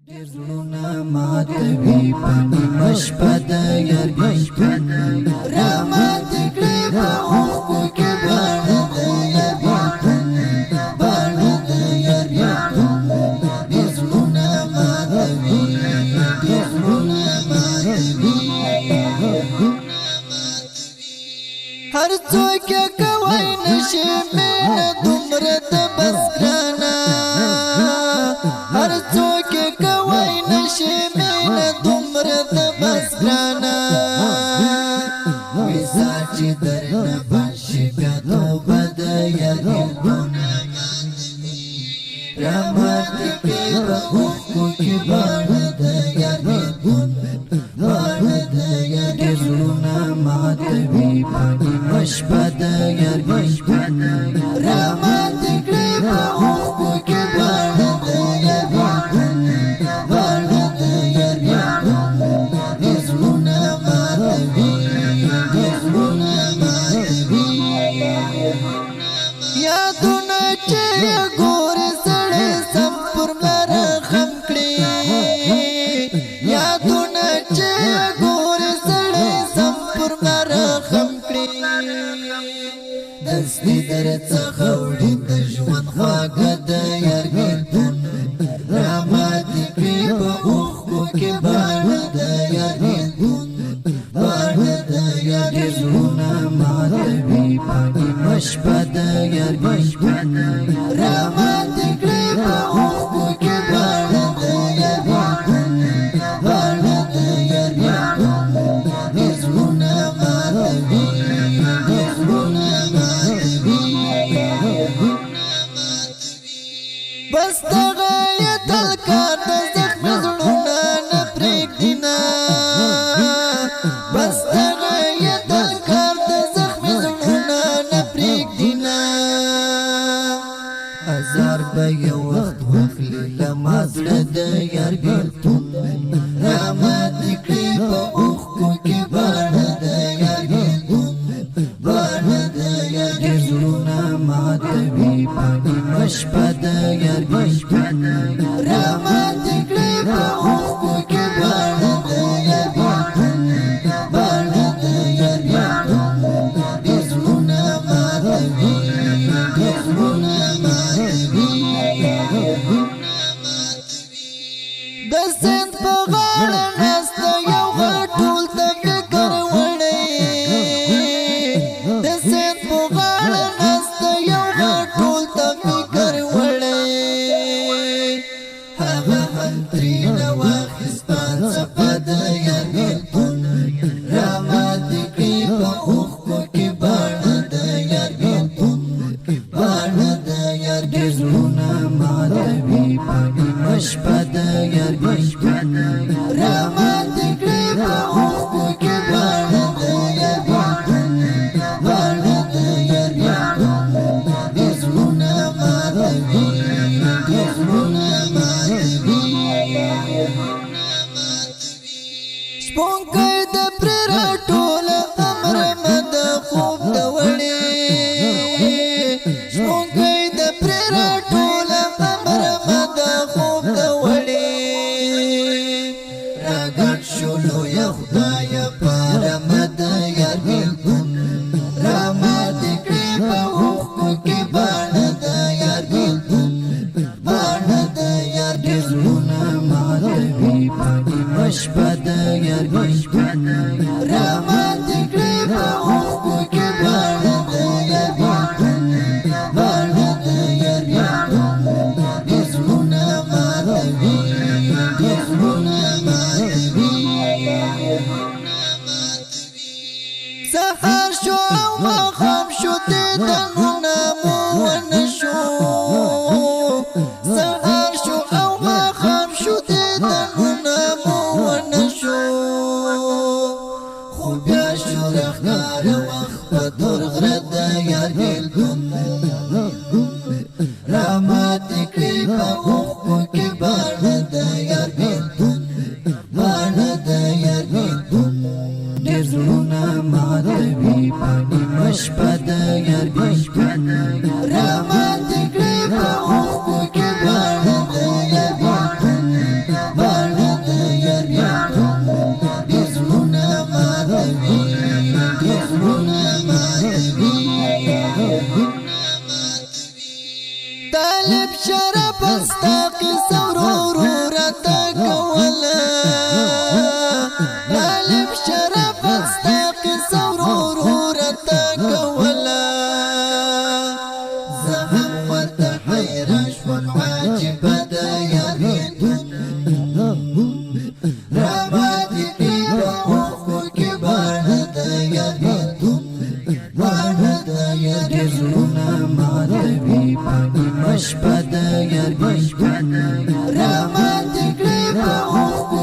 ډېر زړونه ماتوي په نیمه شپه د یارګي راماتې کړې په اوښکو کې باڼه د یارګي باڼه د یارګي ډېر زړونه ماتوي ډېر زړونه ماتوي هر څوک یې کوی نشي مینه دومره د بس ګرانه هر څوک یې کوی نشي مینه دومره د بس ګرانه ویسا چې درنه بشي بیا توبه د یارګونه راماتې کړې په اوښکو کې باڼه د یارګونه باڼه د یارګي زړونه ماتوي په نیمه شپه د یارګي راماتې کړې په اوښکو کې باڼه د یارګي باڼه د یارګي ډېر زړونه ماتوي ډېر زړونه ماتوي یادونه چې ګورې سړی سم پر ملاره خم کړي یادونه چې ګورې سړی سم پر ملاره خم کړي دستي در څخه وړي د ژوند خواږه د یارګي راماتې کړې په اوښکو کې باڼه د یارګي باڼه د یارګي زړونه ماتوي په نیمه شپه د یارګي راماتې کړې په اوښکو کې باڼه د یارګي باڼه د یارګي ډېر زړونه ماتوي ډېر زړونه ماتوي بس دغه یې تل کار د زخمي زړونه نه پرېږدي نه بس دغه یې تل کار د زخمي زړونه نه پرېږدي نه هزار به یو وخت واخلي له ما زړه د یارګي راماتې کړې په اوښکو کې باڼه د یارګي باڼه د یارګي زړونه ماتوي په نیمه شپه د یارګي راماتې کړې په اوښکو کې باڼه د یارګي باڼه د یارګي ډېر زړونه ماتوي ډېر زړونه ماتوي د سیند په غاړه ناسته یو غټول ته فکر وړی د سیند په غاړه ناسته یو غټول ته فکر وړی هغه هم ترېنه واخیسته څپه د یارګي راماتې کړې په اوښکو کې باڼه د یارګي باڼه د یارګي زړونه ماتوي په نیمه شپه د یارګي راماتې کړې په اوښکو کې باڼه د یارګي باڼه د یارګي ډېر زړونه ماتوي ډېر زړونه ماتوي شپونکی د پرې راټوله امرمه د خوب د وړې شپونکی د پرې راټوله امرمه د خوب د وړې راګډ شو لویه خدایه پارمه د یارګي راماتې کړې په اوښکو کې باڼه د یارګي باڼه د یارګي زړونه ماتوي په نیمه شپه د یارګي راماتې کړې په اوښکو کې باڼه د یارګي باڼه د یارګي ډېر زړونه ماتوي ډېر زړونه ماتوي سهار شو او ماښام شو دیدنونه مو ونه شو سهار شو او ماښام شو دیدنونه مو ونه شو خو بیا شو رخناره وخت په دور غره د یارګي راماتې کړې په اوښکو کې باڼه د یارګي باڼه د یارګي ډېر زړونه ماتوي په نیمه شپه د یارګي راماتې کړې په اوښکو کې باڼه د یارګي یار ګشپد رحمت کړي په اوخ